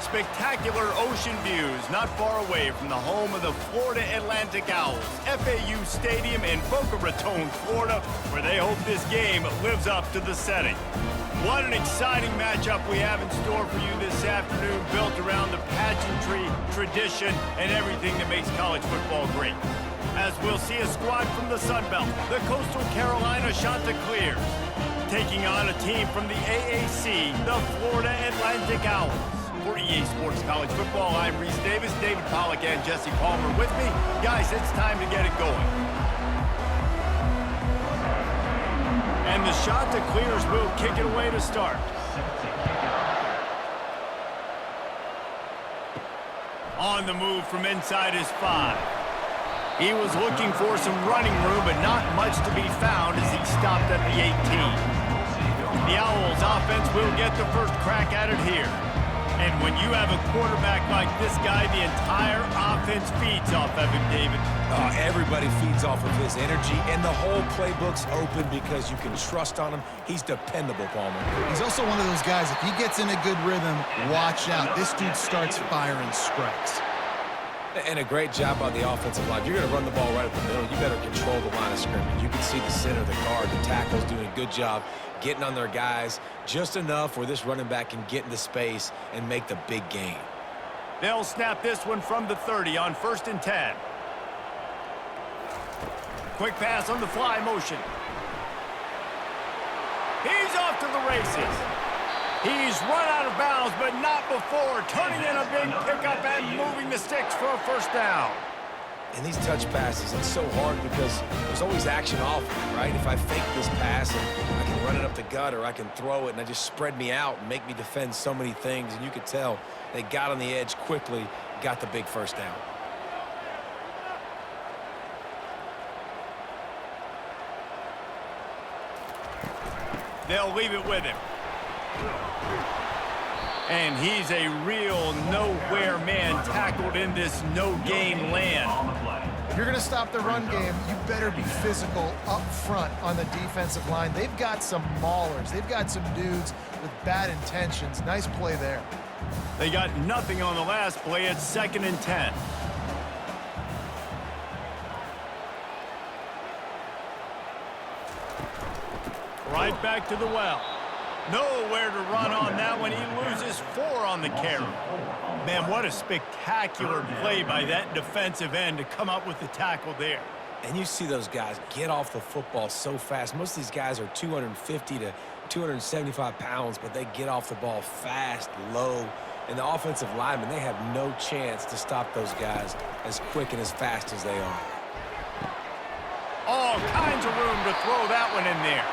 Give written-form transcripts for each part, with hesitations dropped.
spectacular ocean views not far away from the home of the Florida Atlantic Owls, FAU Stadium in Boca Raton, Florida, where they hope this game lives up to the setting. What an exciting matchup we have in store for you this afternoon, built around the pageantry, tradition, and everything that makes college football great. As we'll see a squad from the Sun Belt, the Coastal Carolina Chanticleers, taking on a team from the AAC, the Florida Atlantic Owls. For EA Sports College Football, I'm Reese Davis, David Pollack, and Jesse Palmer with me. Guys, it's time to get it going. And the Chanticleers will kick it away to start. On the move from inside his 5. He was looking for some running room, but not much to be found as he stopped at the 18. The Owls offense will get the first crack at it here. And when you have a quarterback like this guy, the entire offense feeds off of him, David. Everybody feeds off of his energy, and the whole playbook's open because you can trust on him. He's dependable, Palmer. He's also one of those guys, if he gets in a good rhythm, watch out. This dude starts firing strikes. And a great job by the offensive line. You're going to run the ball right up the middle. You better control the line of scrimmage. You can see the center, the guard, the tackle's doing a good job getting on their guys just enough where this running back can get into space and make the big gain. They'll snap this one from the 30 on 1st and 10. Quick pass on the fly motion. He's off to the races. He's run out of bounds, but not before turning in a big pickup and moving the sticks for a first down. And these touch passes, it's so hard because there's always action off of it, right? If I fake this pass, and I can run it up the gut, or I can throw it, and I just spread me out and make me defend so many things. And you could tell they got on the edge quickly, got the big first down. They'll leave it with him. And he's a real nowhere man tackled in this no-gain land. If you're going to stop the run game, you better be physical up front on the defensive line. They've got some maulers. They've got some dudes with bad intentions. Nice play there. They got nothing on the last play. It's 2nd and 10. Right back to the well. Nowhere to run on that one. He loses 4 on the carry. Man, what a spectacular play by that defensive end to come up with the tackle there. And you see those guys get off the football so fast. Most of these guys are 250 to 275 pounds, but they get off the ball fast, low. And the offensive linemen, they have no chance to stop those guys as quick and as fast as they are. All kinds of room to throw that one in there.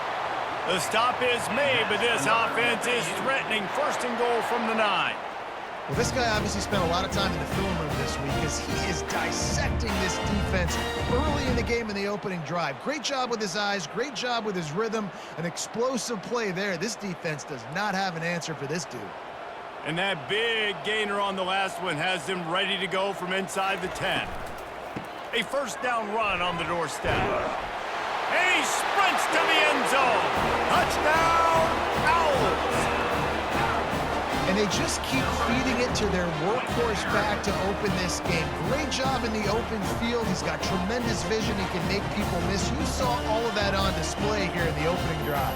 The stop is made, but this offense is threatening 1st and goal from the 9. Well, this guy obviously spent a lot of time in the film room this week because he is dissecting this defense early in the game in the opening drive. Great job with his eyes, great job with his rhythm, an explosive play there. This defense does not have an answer for this dude. And that big gainer on the last one has them ready to go from inside the 10. A first down run on the doorstep. And he sprints to the end zone. Touchdown, Owls. And they just keep feeding it to their workhorse back to open this game. Great job in the open field. He's got tremendous vision. He can make people miss. You saw all of that on display here in the opening drive.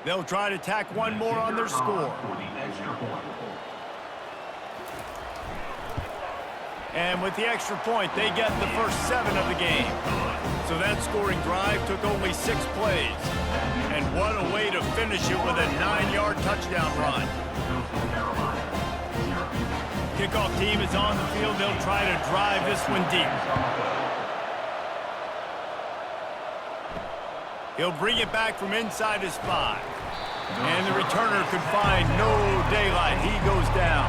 They'll try to tack one more on their score. And with the extra point, they get the first 7 of the game. So that scoring drive took only 6 plays. And what a way to finish it with a 9-yard touchdown run. Kickoff team is on the field. They'll try to drive this one deep. He'll bring it back from inside his 5. And the returner could find no daylight. He goes down.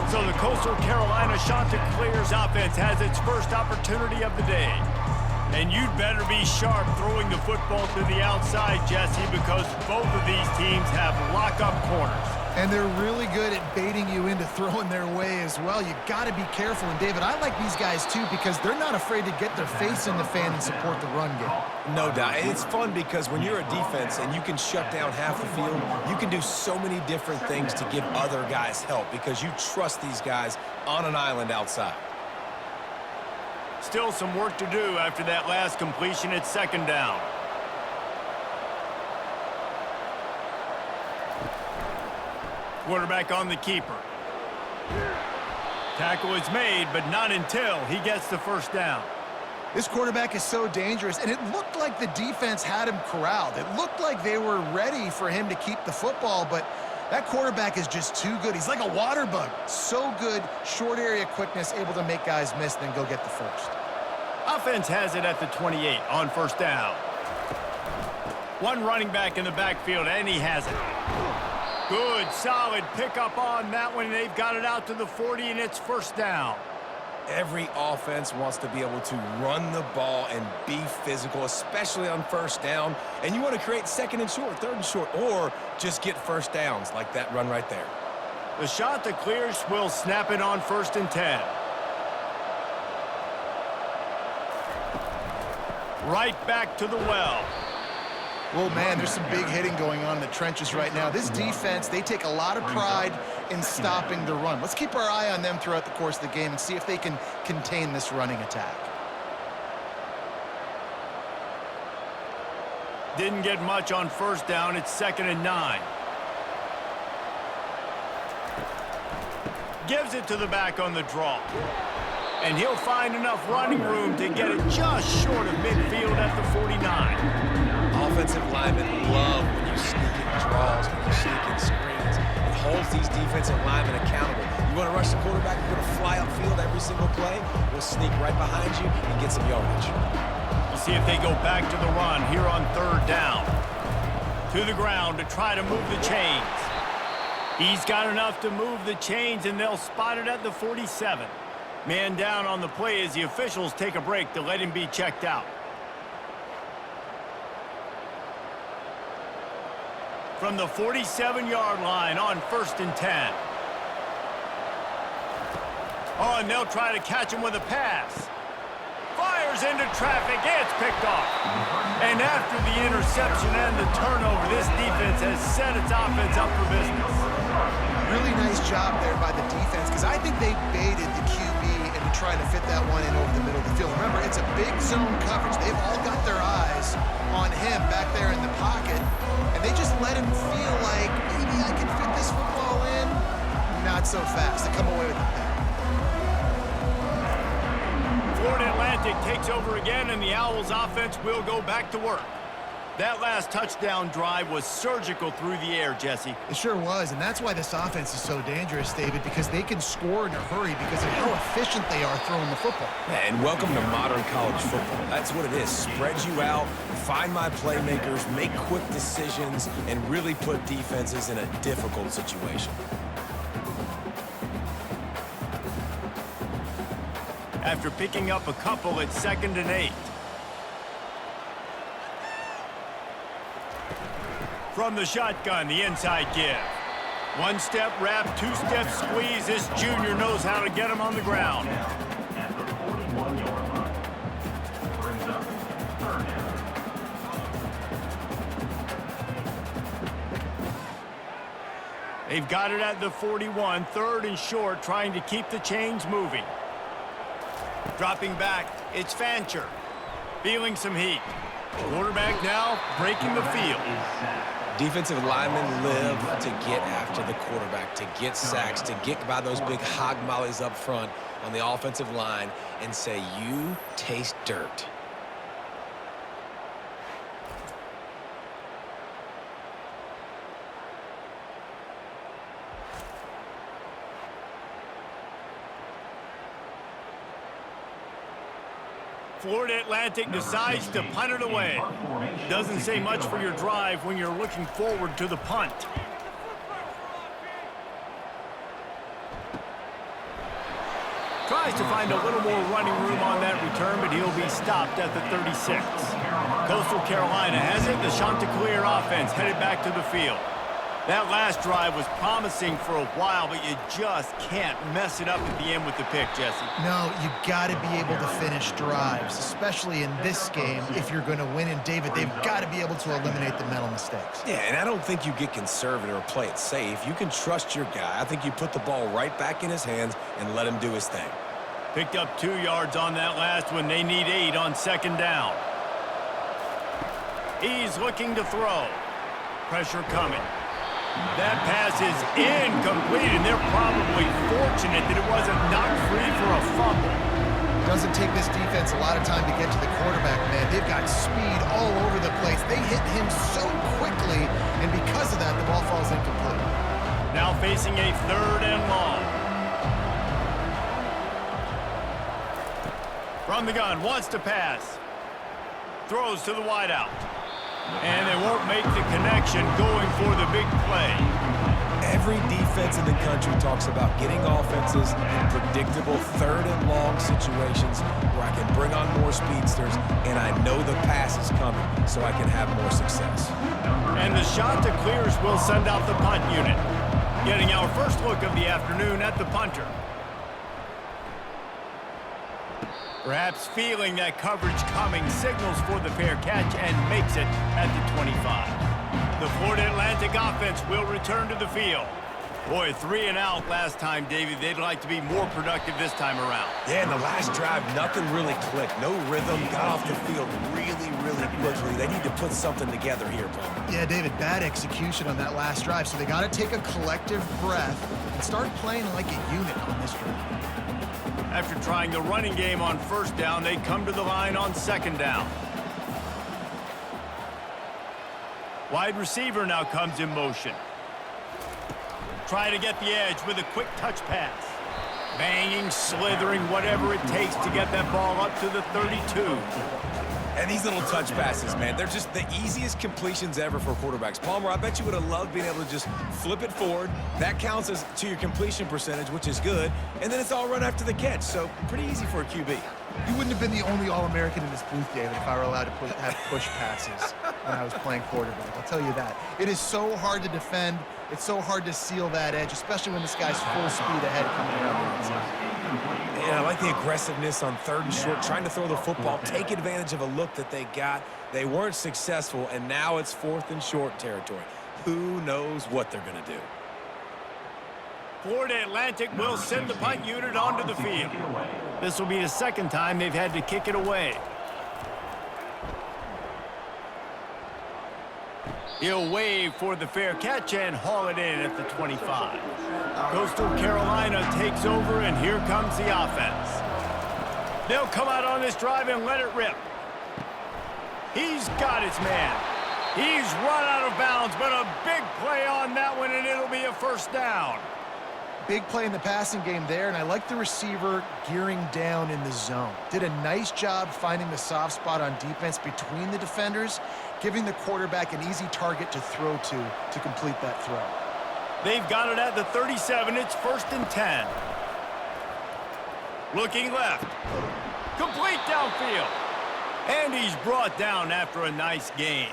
So the Coastal Carolina Chanticleers offense has its first opportunity of the day. And you'd better be sharp throwing the football to the outside, Jesse, because both of these teams have lock-up corners. And they're really good at baiting you into throwing their way as well. You got to be careful. And, David, I like these guys, too, because they're not afraid to get their face in the fan and support the run game. No doubt. And it's fun because when you're a defense and you can shut down half the field, you can do so many different things to give other guys help because you trust these guys on an island outside. Still some work to do after that last completion at second down. Quarterback on the keeper. Tackle is made, but not until he gets the first down. This quarterback is so dangerous, and it looked like the defense had him corralled. It looked like they were ready for him to keep the football, but that quarterback is just too good. He's like a water bug. So good, short area quickness, able to make guys miss, then go get the first. Offense has it at the 28 on first down. One running back in the backfield, and he has it. Good, solid pickup on that one. They've got it out to the 40, and it's first down. Every offense wants to be able to run the ball and be physical, especially on first down. And you want to create second and short, third and short, or just get first downs like that run right there. The shot that clears will snap it on first and 10. Right back to the well. Well, man, there's some big hitting going on in the trenches right now. This defense, they take a lot of pride in stopping the run. Let's keep our eye on them throughout the course of the game and see if they can contain this running attack. Didn't get much on first down. It's second and 9. Gives it to the back on the draw. And he'll find enough running room to get it just short of midfield at the 49. Offensive linemen love when you sneak in draws, when you sneak in screens. It holds these defensive linemen accountable. You want to rush the quarterback, you're going to fly upfield every single play. We'll sneak right behind you and get some yardage. We'll see if they go back to the run here on third down. To the ground to try to move the chains. He's got enough to move the chains, and they'll spot it at the 47. Man down on the play as the officials take a break to let him be checked out. From the 47-yard line on first and 10. Oh, and they'll try to catch him with a pass. Fires into traffic. It's picked off. And after the interception and the turnover, this defense has set its offense up for business. Really nice job there by the defense, because I think they baited the QB into trying to fit that one in over the middle of the field. Remember, it's a big zone coverage. They've all got their eyes on him back there in the pocket, and they just let him feel like, maybe I can fit this football in. Not so fast. They come away with the pick. Florida Atlantic takes over again, and the Owls offense will go back to work. That last touchdown drive was surgical through the air, Jesse. It sure was, and that's why this offense is so dangerous, David, because they can score in a hurry because of how efficient they are throwing the football. And welcome to modern college football. That's what it is. Spread you out, find my playmakers, make quick decisions, and really put defenses in a difficult situation. After picking up a couple at second and 8. From the shotgun, the inside give. One step wrap, two step squeeze. This junior knows how to get him on the ground. They've got it at the 41, third and short, trying to keep the chains moving. Dropping back, it's Fancher. Feeling some heat. Quarterback now breaking the field. Defensive linemen live to get after the quarterback, to get sacks, to get by those big hog mollies up front on the offensive line and say, you taste dirt. Florida Atlantic decides to punt it away. Doesn't say much for your drive when you're looking forward to the punt. tries to find a little more running room on that return, but he'll be stopped at the 36. Coastal Carolina has it. The Chanticleer offense headed back to the field. That last drive was promising for a while, but you just can't mess it up at the end with the pick, Jesse. No, you got to be able to finish drives, especially in this game if you're going to win. And, David, they've got to be able to eliminate the mental mistakes. Yeah, and I don't think you get conservative or play it safe. You can trust your guy. I think you put the ball right back in his hands and let him do his thing. Picked up 2 yards on that last one. They need 8 on second down. He's looking to throw. Pressure coming. That pass is incomplete, and they're probably fortunate that it wasn't knocked free for a fumble. Doesn't take this defense a lot of time to get to the quarterback, man. They've got speed all over the place. They hit him so quickly, and because of that, the ball falls incomplete. Now facing a 3rd and long. From the gun, wants to pass. Throws to the wideout. And they won't make the connection going for the big play. Every defense in the country talks about getting offenses in predictable 3rd and long situations where I can bring on more speedsters and I know the pass is coming so I can have more success. And the Chanticleers will send out the punt unit. Getting our first look of the afternoon at the punter. Perhaps feeling that coverage coming, signals for the fair catch and makes it at the 25. The Florida Atlantic offense will return to the field. Boy, 3 and out last time, David. They'd like to be more productive this time around. Yeah, in the last drive, nothing really clicked. No rhythm, got off the field really quickly. They need to put something together here, bro. Yeah, David, bad execution on that last drive, so they got to take a collective breath and start playing like a unit on this drive. After trying the running game on 1st down, they come to the line on 2nd down. Wide receiver now comes in motion. Trying to get the edge with a quick touch pass. Banging, slithering, whatever it takes to get that ball up to the 32. And these little touch passes, man, they're just the easiest completions ever for quarterbacks. Palmer, I bet you would have loved being able to just flip it forward. That counts as to your completion percentage, which is good. And then it's all run after the catch, so pretty easy for a QB. You wouldn't have been the only All-American in this booth, David, if I were allowed to have push passes when I was playing quarterback. I'll tell you that. It is so hard to defend. It's so hard to seal that edge, especially when this guy's full speed ahead coming around the outside. And I like the aggressiveness on 3rd and short, trying to throw the football, take advantage of a look that they got. They weren't successful, and now it's 4th and short territory. Who knows what they're going to do? Florida Atlantic will send the punt unit onto the field. This will be the 2nd time they've had to kick it away. He'll wave for the fair catch and haul it in at the 25. Coastal Carolina takes over, and here comes the offense. They'll come out on this drive and let it rip. He's got his man. He's run out of bounds, but a big play on that one, and it'll be a 1st down. Big play in the passing game there, and I like the receiver gearing down in the zone. Did a nice job finding the soft spot on defense between the defenders, giving the quarterback an easy target to throw to complete that throw. They've got it at the 37. It's 1st and 10. Looking left. Complete downfield. And he's brought down after a nice gain.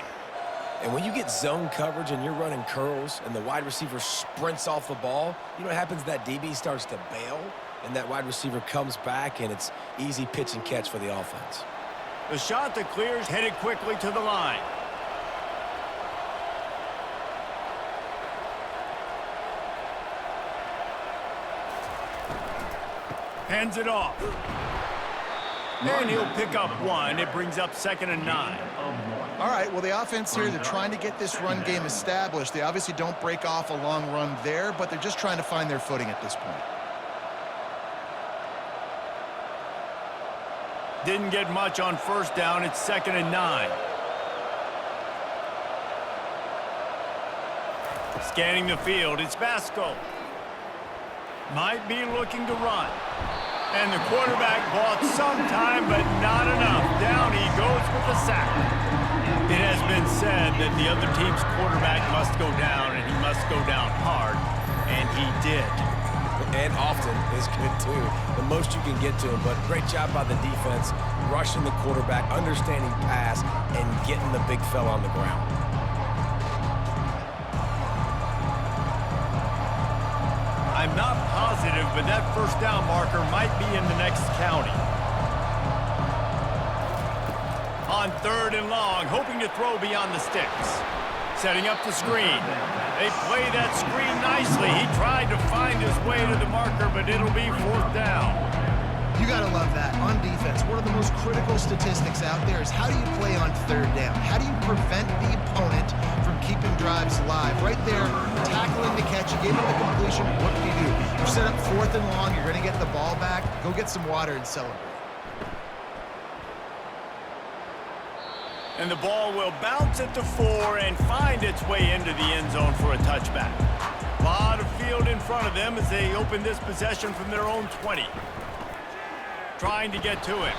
And when you get zone coverage and you're running curls and the wide receiver sprints off the ball, you know what happens? That DB starts to bail, and that wide receiver comes back, and it's easy pitch and catch for the offense. The Chanticleers headed quickly to the line. Hands it off. And he'll pick up 1. It brings up 2nd and 9. All right, well, the offense here, they're trying to get this run game established. They obviously don't break off a long run there, but they're just trying to find their footing at this point. Didn't get much on 1st down. It's 2nd and 9. Scanning the field, it's Vasco. Might be looking to run. And the quarterback bought some time, but not enough. Down he goes with the sack. It has been said that the other team's quarterback must go down, and he must go down hard, and he did. and often is good too. The most you can get to him, but great job by the defense, rushing the quarterback, understanding pass, and getting the big fella on the ground. I'm not positive, but that first down marker might be in the next county. On 3rd and long, hoping to throw beyond the sticks. Setting up the screen. They play that screen nicely. He tried to find his way to the marker, but it'll be 4th down. You got to love that. On defense, one of the most critical statistics out there is how do you play on 3rd down? How do you prevent the opponent from keeping drives alive? Right there, tackling the catch, you gave him the completion, what do? You set up 4th and long, you're going to get the ball back, go get some water and celebrate. And the ball will bounce at the 4 and find its way into the end zone for a touchback. A lot of field in front of them as they open this possession from their own 20. Trying to get to him.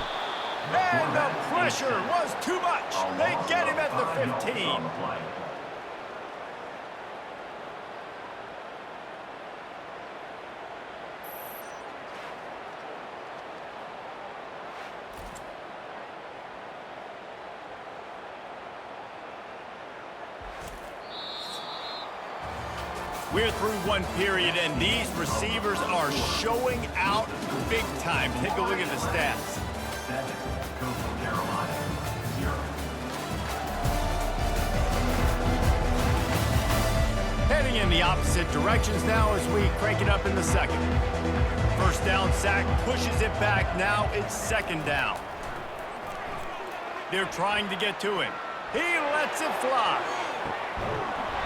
And the pressure was too much. They get him at the 15. We're through one period, and these receivers are showing out big time. Take a look at the stats. 7, Coastal Carolina, 0. Heading in the opposite directions now as we crank it up in the second. First down sack pushes it back. Now it's 2nd down. They're trying to get to him. He lets it fly.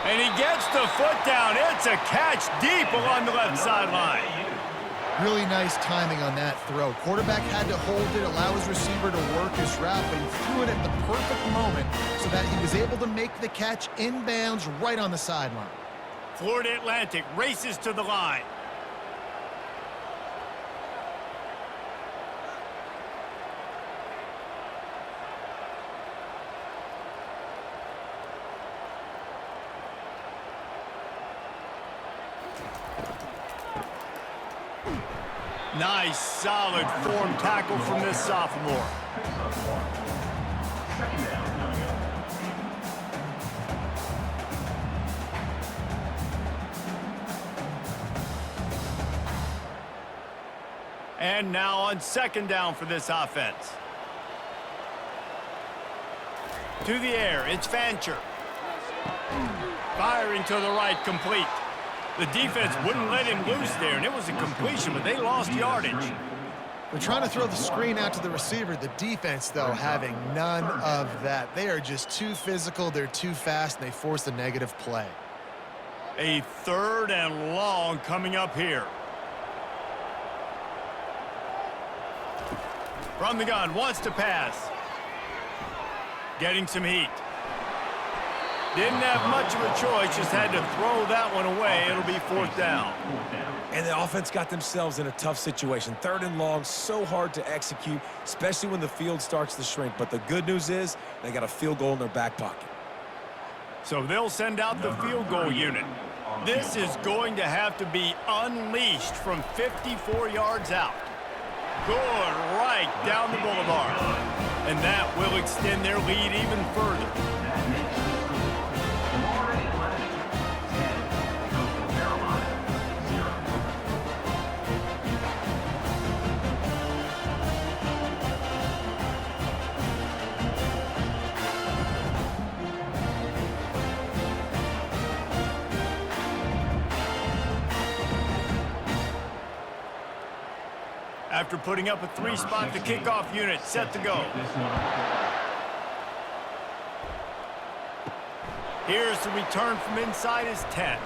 And he gets the foot down. It's a catch deep along the left sideline. Really nice timing on that throw. Quarterback had to hold it, allow his receiver to work his route, but he threw it at the perfect moment so that he was able to make the catch inbounds right on the sideline. Florida Atlantic races to the line. Nice, solid form tackle from this sophomore. And now on 2nd down for this offense. To the air, it's Fancher. Firing to the right, complete. The defense wouldn't let him loose there, and it was a completion, but they lost yardage. They're trying to throw the screen out to the receiver. The defense, though, having none of that. They are just too physical, they're too fast, and they force a negative play. A 3rd and long coming up here. From the gun, wants to pass. Getting some heat. Didn't have much of a choice, just had to throw that one away. It'll be 4th down. And the offense got themselves in a tough situation. 3rd and long, so hard to execute, especially when the field starts to shrink. But the good news is they got a field goal in their back pocket. So they'll send out the field goal unit. This is going to have to be unleashed from 54 yards out. Good right down the boulevard. And that will extend their lead even further. After putting up a 3-spot, the kickoff unit set to go. Here's the return from inside his 10.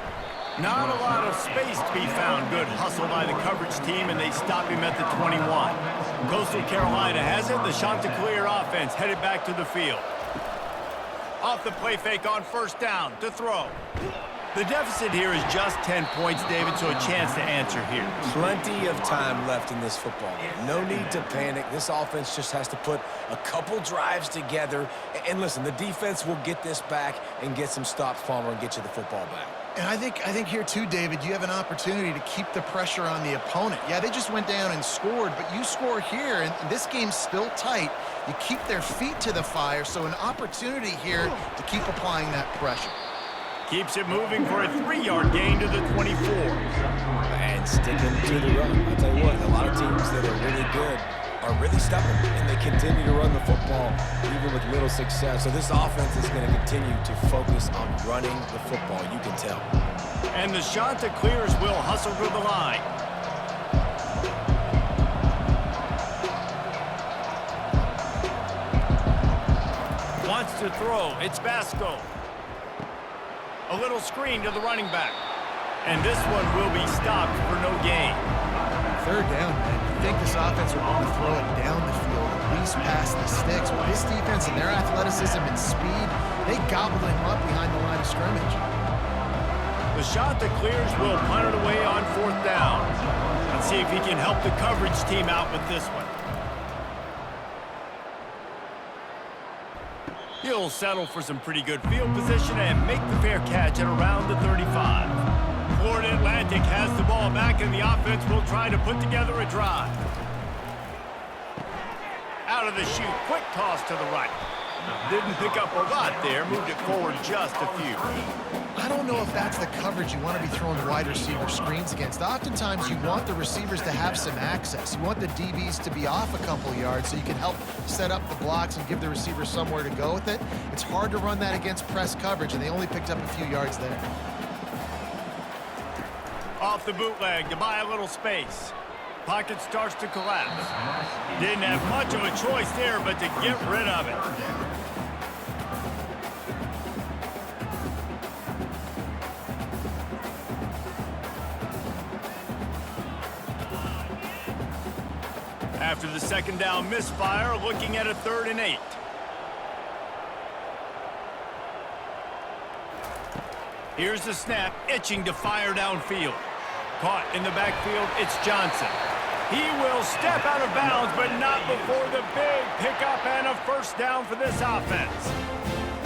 Not a lot of space to be found. Good hustle by the coverage team, and they stop him at the 21. Coastal Carolina has it. The Chanticleer offense headed back to the field. Off the play fake on 1st down to throw. The deficit here is just 10 points, David, so a chance to answer here. Plenty of time left in this football game. No need to panic. This offense just has to put a couple drives together. And listen, the defense will get this back and get some stops, Palmer, and get you the football back. And I think here too, David, you have an opportunity to keep the pressure on the opponent. Yeah, they just went down and scored, but you score here, and this game's still tight. You keep their feet to the fire, so an opportunity here to keep applying that pressure. Keeps it moving for a 3-yard gain to the 24. And sticking to the run. I'll tell you what, a lot of teams that are really good are really stubborn, and they continue to run the football even with little success. So this offense is going to continue to focus on running the football, you can tell. And the shot to clears will hustle to the line. Wants to throw. It's Basco. A little screen to the running back. And this one will be stopped for no gain. Third down, man. You think this offense would want to throw it down the field, at least past the sticks. With this defense and their athleticism and speed, they gobbled him up behind the line of scrimmage. The shot that clears will punt it away on 4th down. Let's see if he can help the coverage team out with this one. He'll settle for some pretty good field position and make the fair catch at around the 35. Florida Atlantic has the ball back, and the offense will try to put together a drive. Out of the chute, quick toss to the right. Didn't pick up a lot there, moved it forward just a few. I don't know if that's the coverage you want to be throwing wide receiver screens against. Oftentimes, you want the receivers to have some access. You want the DBs to be off a couple yards so you can help set up the blocks and give the receiver somewhere to go with it. It's hard to run that against press coverage, and they only picked up a few yards there. Off the bootleg to buy a little space. Pocket starts to collapse. Didn't have much of a choice there, but to get rid of it. After the second down misfire, looking at a 3rd and 8. Here's the snap, itching to fire downfield. Caught in the backfield, it's Johnson. He will step out of bounds, but not before the big pickup and a 1st down for this offense.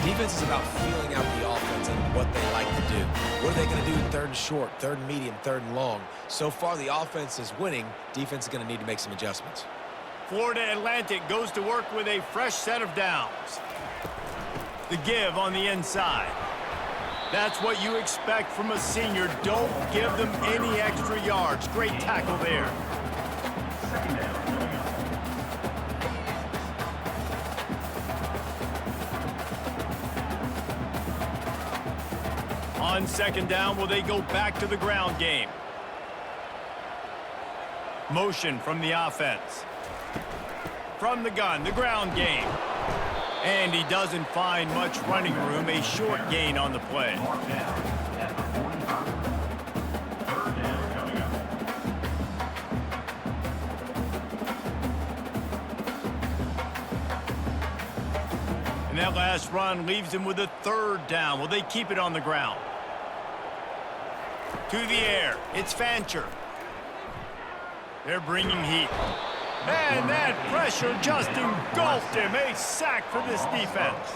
Defense is about feeling out the offense and what they like to do. What are they going to do 3rd and short, 3rd and medium, 3rd and long? So far, the offense is winning. Defense is going to need to make some adjustments. Florida Atlantic goes to work with a fresh set of downs. The give on the inside. That's what you expect from a senior. Don't give them any extra yards. Great tackle there. On 2nd down, will they go back to the ground game? Motion from the offense. From the gun, the ground game. And he doesn't find much running room. A short gain on the play. And that last run leaves him with a 3rd down. Will they keep it on the ground? To the air, it's Fancher. They're bringing heat. And that pressure just engulfed him. A sack for this defense.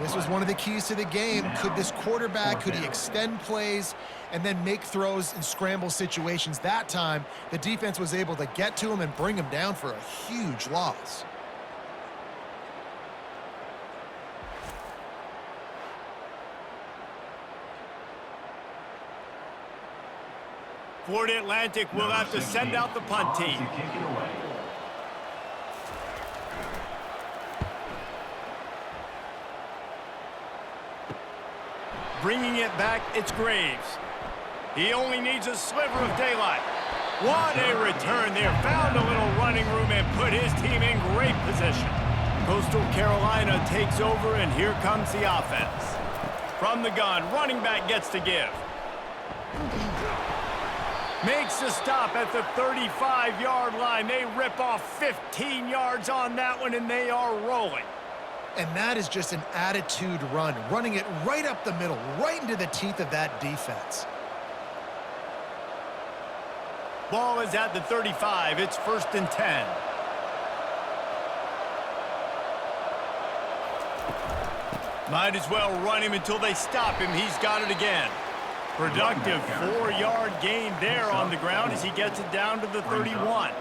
This was one of the keys to the game. Could this quarterback, could he extend plays and then make throws in scramble situations? That time, the defense was able to get to him and bring him down for a huge loss. Florida Atlantic will have to send out the punt team. Bringing it back, it's Graves. He only needs a sliver of daylight. What a return there. Found a little running room and put his team in great position. Coastal Carolina takes over, and here comes the offense. From the gun, running back gets to give. Makes the stop at the 35-yard line. They rip off 15 yards on that one, and they are rolling. And that is just an attitude run, running it right up the middle, right into the teeth of that defense. Ball is at the 35. It's 1st and 10. Might as well run him until they stop him. He's got it again. Productive 4-yard gain there on the ground as he gets it down to the 31.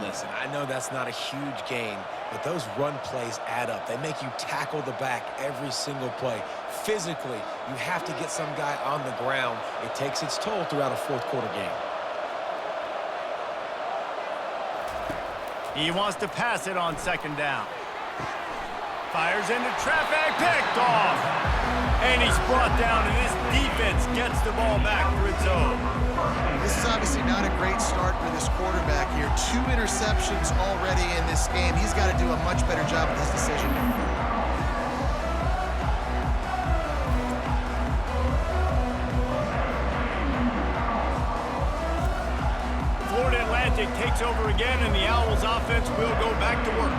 Listen, I know that's not a huge gain, but those run plays add up. They make you tackle the back every single play. Physically, you have to get some guy on the ground. It takes its toll throughout a fourth-quarter game. He wants to pass it on 2nd down. Fires into traffic, picked off. And he's brought down, and this defense gets the ball back for its own. This is obviously not a great start for this quarterback here. 2 interceptions already in this game. He's got to do a much better job with his decision. Florida Atlantic takes over again, and the Owls offense will go back to work.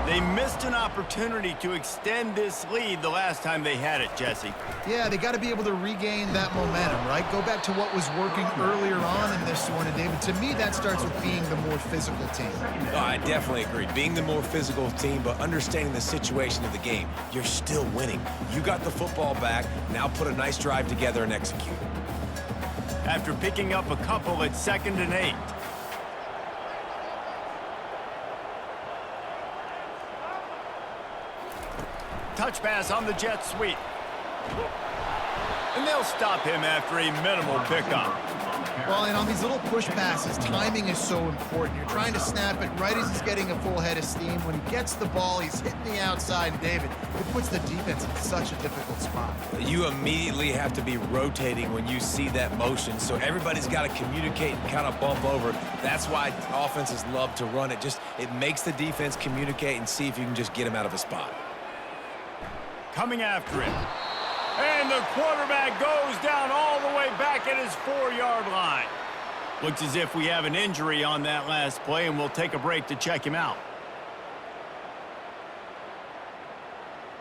They missed an opportunity to extend this lead the last time they had it, Jesse. Yeah, they got to be able to regain that momentum, right? Go back to what was working earlier on in this one, and David, to me, that starts with being the more physical team. Oh, I definitely agree. Being the more physical team, but understanding the situation of the game. You're still winning. You got the football back. Now put a nice drive together and execute. After picking up a couple, it's 2nd and 8. Touch pass on the jet sweep. And they'll stop him after a minimal pickup. Well, and on these little push passes, timing is so important. You're trying to snap it right as he's getting a full head of steam. When he gets the ball, he's hitting the outside, and David, it puts the defense in such a difficult spot. You immediately have to be rotating when you see that motion, so everybody's got to communicate and kind of bump over. That's why offenses love to run it. It makes the defense communicate and see if you can just get him out of a spot. Coming after him. And the quarterback goes down all the way back at his 4-yard line. Looks as if we have an injury on that last play, and we'll take a break to check him out.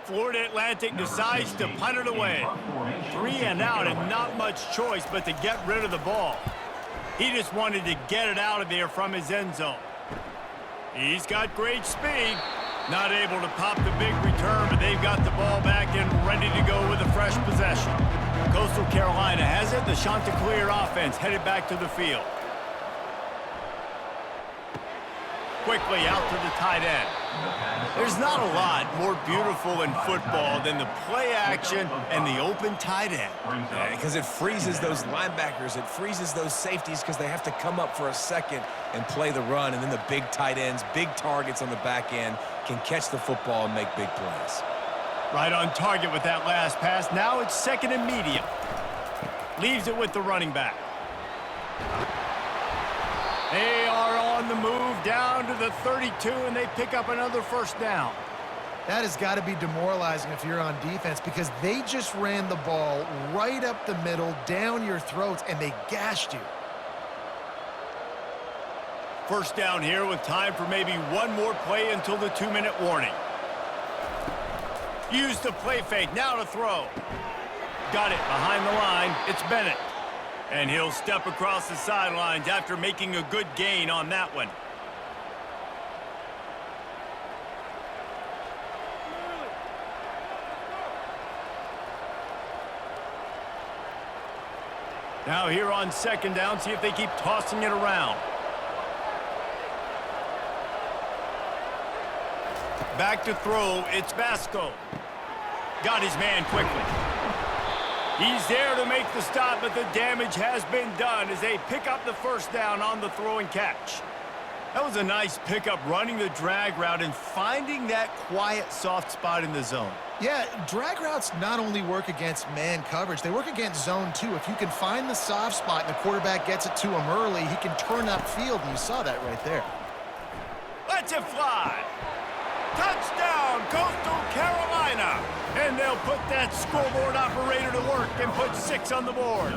Florida Atlantic decides to punt it away. 3 and out, and not much choice but to get rid of the ball. He just wanted to get it out of there from his end zone. He's got great speed. Not able to pop the big return, but they've got the ball back and ready to go with a fresh possession. Coastal Carolina has it. The Chanticleer offense headed back to the field. Quickly out to the tight end. There's not a lot more beautiful in football than the play action and the open tight end. Because it freezes those linebackers. It freezes those safeties because they have to come up for a second and play the run. And then the big tight ends, big targets on the back end, can catch the football and make big plays. Right on target with that last pass. Now it's 2nd and medium. Leaves it with the running back. They are on the move down to the 32, and they pick up another 1st down. That has got to be demoralizing if you're on defense, because they just ran the ball right up the middle, down your throats, and they gashed you. 1st down here with time for maybe one more play until the 2-minute warning. Use the play fake, now to throw. Got it behind the line, it's Bennett. And he'll step across the sidelines after making a good gain on that one. Now here on 2nd down, see if they keep tossing it around. Back to throw, it's Vasco. Got his man quickly. He's there to make the stop, but the damage has been done as they pick up the 1st down on the throw and catch. That was a nice pickup, running the drag route and finding that quiet, soft spot in the zone. Yeah, drag routes not only work against man coverage, they work against zone too. If you can find the soft spot and the quarterback gets it to him early, he can turn upfield, and you saw that right there. Lets it fly. Touchdown, Coastal Carolina. And they'll put that scoreboard operator to work and put 6 on the board.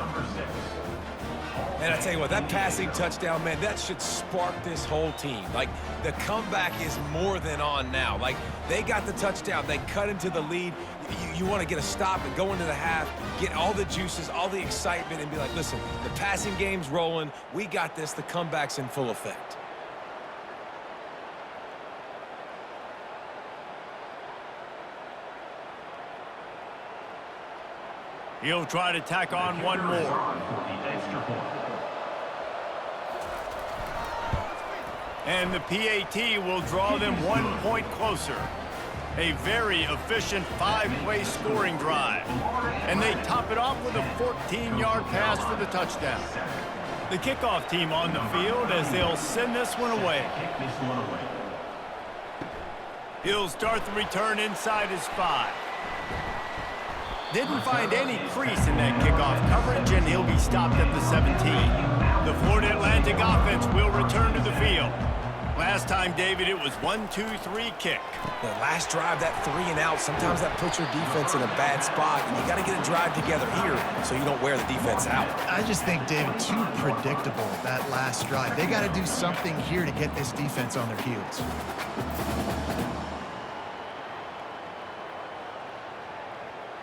And I tell you what, that passing touchdown, man, that should spark this whole team. Like, the comeback is more than on now. Like, they got the touchdown. They cut into the lead. You want to get a stop and go into the half, get all the juices, all the excitement, and be like, listen, the passing game's rolling. We got this. The comeback's in full effect. He'll try to tack on one more. And the PAT will draw them 1 point closer. A very efficient 5-play scoring drive. And they top it off with a 14-yard pass for the touchdown. The kickoff team on the field as they'll send this one away. He'll start the return inside his 5. Didn't find any crease in that kickoff coverage, and he'll be stopped at the 17. The Florida Atlantic offense will return to the field. Last time, David, it was 1-2-3 kick. The last drive, that 3 and out, sometimes that puts your defense in a bad spot, and you got to get a drive together here so you don't wear the defense out. I just think, David, too predictable, that last drive. They got to do something here to get this defense on their heels.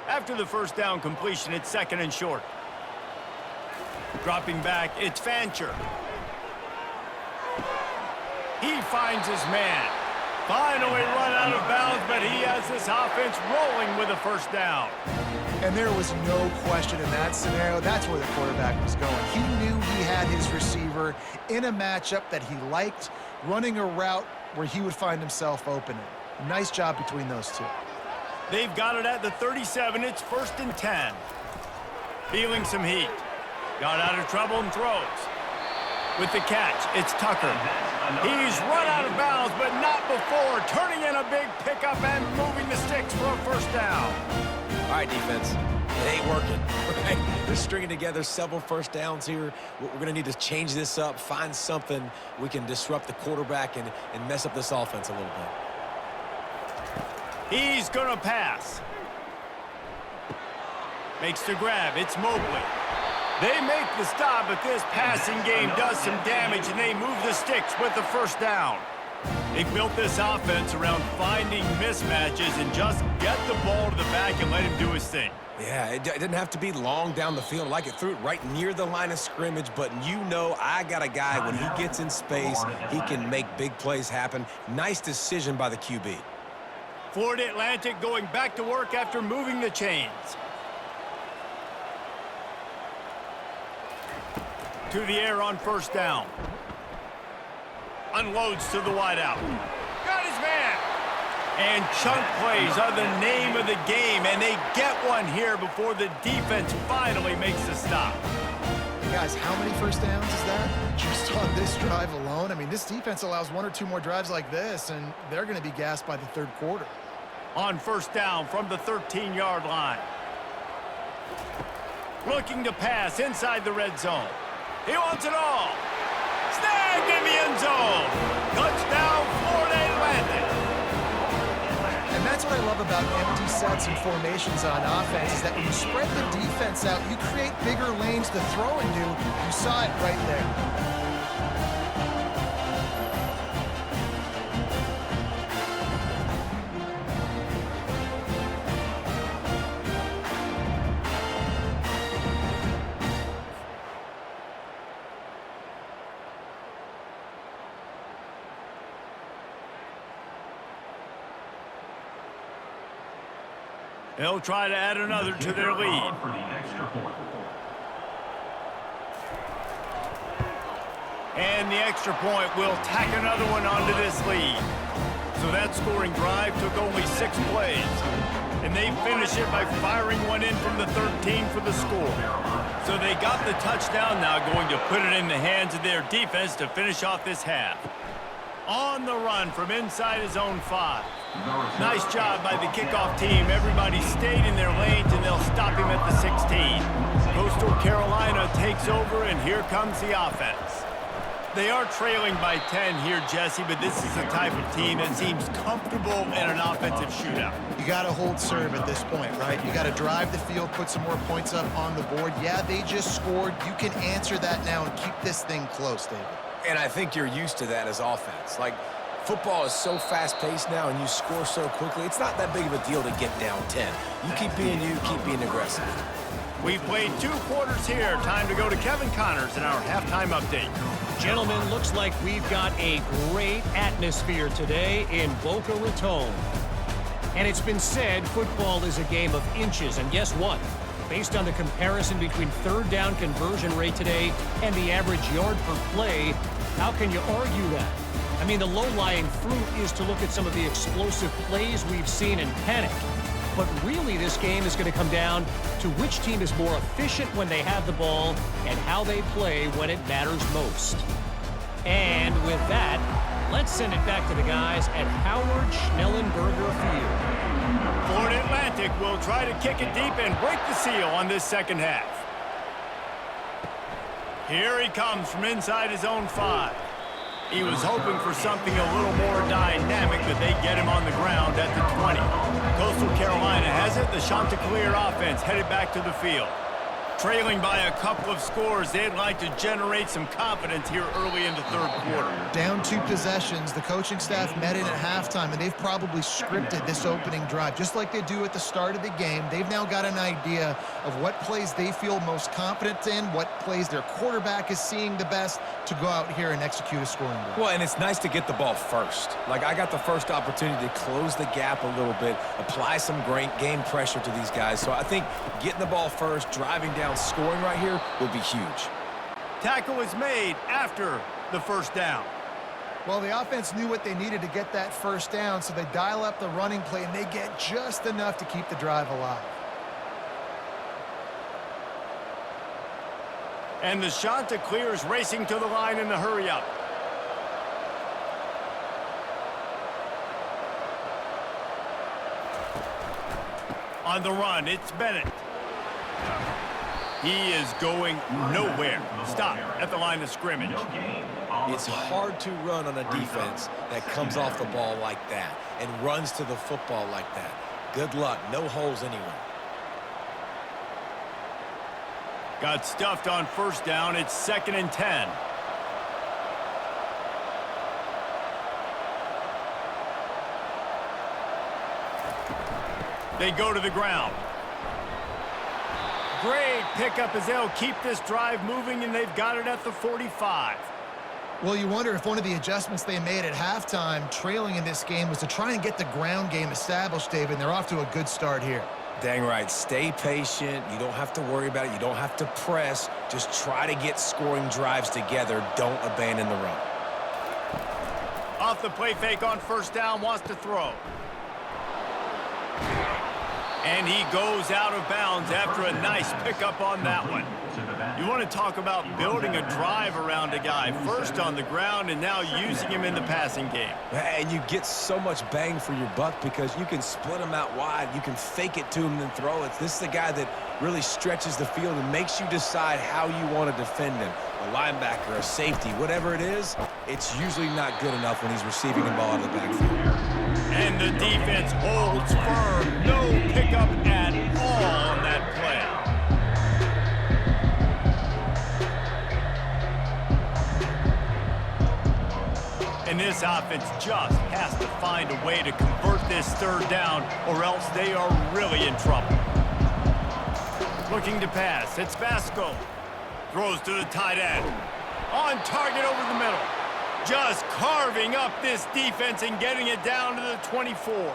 After the first down completion, it's 2nd and short. Dropping back, it's Fancher. He finds his man. Finally run out of bounds, but he has this offense rolling with a first down. And there was no question in that scenario. That's where the quarterback was going. He knew he had his receiver in a matchup that he liked, running a route where he would find himself opening. Nice job between those two. They've got it at the 37. It's 1st and 10. Feeling some heat. Got out of trouble and throws. With the catch, it's Tucker. He's run out of bounds, but not before. Turning in a big pickup and moving the sticks for a first down. All right, defense. It ain't working. Right? They're stringing together several first downs here. We're going to need to change this up, find something we can disrupt the quarterback and mess up this offense a little bit. He's going to pass. Makes the grab. It's Mobley. They make the stop, but this passing game does some damage, and they move the sticks with the first down. They built this offense around finding mismatches and just get the ball to the back and let him do his thing. Yeah, it didn't have to be long down the field. Like it threw it right near the line of scrimmage, but you know I got a guy, when he gets in space, he can make big plays happen. Nice decision by the QB. Florida Atlantic going back to work after moving the chains. To the air on first down. Unloads to the wideout. Got his man. And chunk plays are the name of the game, and they get one here before the defense finally makes the stop. Guys, how many first downs is that? Just on this drive alone? I mean, this defense allows 1 or 2 more drives like this, and they're going to be gassed by the 3rd quarter. On first down from the 13-yard line. Looking to pass inside the red zone. He wants it all. Snagged in the end zone. Touchdown, Florida Atlantic. And that's what I love about empty sets and formations on offense, is that when you spread the defense out, you create bigger lanes to throw into. You saw it right there. They'll try to add another to their lead. And the extra point will tack another one onto this lead. So that scoring drive took only 6 plays. And they finish it by firing one in from the 13 for the score. So they got the touchdown, now going to put it in the hands of their defense to finish off this half. On the run from inside his own 5. Nice job by the kickoff team. Everybody stayed in their lanes, and they'll stop him at the 16. Coastal Carolina takes over, and here comes the offense. They are trailing by 10 here, Jesse, but this is the type of team that seems comfortable in an offensive shootout. You got to hold serve at this point, right? You got to drive the field, put some more points up on the board. Yeah, they just scored. You can answer that now and keep this thing close, David. And I think you're used to that as offense. Like, football is so fast-paced now and you score so quickly, it's not that big of a deal to get down 10. You, keep being aggressive. We've played 2 quarters here. Time to go to Kevin Connors in our halftime update. Gentlemen, looks like we've got a great atmosphere today in Boca Raton. And it's been said football is a game of inches. And guess what? Based on the comparison between third down conversion rate today and the average yard per play, how can you argue that? I mean, the low-lying fruit is to look at some of the explosive plays we've seen and panic. But really, this game is going to come down to which team is more efficient when they have the ball and how they play when it matters most. And with that, let's send it back to the guys at Howard Schnellenberger Field. Florida Atlantic will try to kick it deep and break the seal on this second half. Here he comes from inside his own 5. He was hoping for something a little more dynamic, but they get him on the ground at the 20. Coastal Carolina has it. The Chanticleer offense headed back to the field. Trailing by a couple of scores, they'd like to generate some confidence here early in the third quarter. Down 2 possessions, the coaching staff met in at halftime, and they've probably scripted this opening drive, just like they do at the start of the game. They've now got an idea of what plays they feel most confident in, what plays their quarterback is seeing the best to go out here and execute a scoring drive. Well, and it's nice to get the ball first. Like, I got the first opportunity to close the gap a little bit, apply some great game pressure to these guys. So I think getting the ball first, driving down, scoring right here will be huge. Tackle is made after the first down. Well, the offense knew what they needed to get that first down, so they dial up the running play, and they get just enough to keep the drive alive. And the Chanticleers racing to the line in the hurry-up. On the run, it's Bennett. He is going nowhere. Stop at the line of scrimmage. It's hard to run on a defense that comes off the ball like that and runs to the football like that. Good luck. No holes anywhere. Got stuffed on first down. It's 2nd and 10. They go to the ground. Great pickup as they'll keep this drive moving, and they've got it at the 45. Well, you wonder if one of the adjustments they made at halftime, trailing in this game, was to try and get the ground game established, David, and they're off to a good start here. Dang right. Stay patient. You don't have to worry about it. You don't have to press. Just try to get scoring drives together. Don't abandon the run. Off the play fake on first down, wants to throw. And he goes out of bounds after a nice pickup on that one. You want to talk about building a drive around a guy, first on the ground and now using him in the passing game. And you get so much bang for your buck because you can split him out wide. You can fake it to him and throw it. This is the guy that really stretches the field and makes you decide how you want to defend him. A linebacker, a safety, whatever it is, it's usually not good enough when he's receiving the ball out of the backfield. And the defense holds firm. No pickup at all on that play. And this offense just has to find a way to convert this third down, or else they are really in trouble. Looking to pass. It's Vasco. Throws to the tight end. On target over the middle. Just carving up this defense and getting it down to the 24.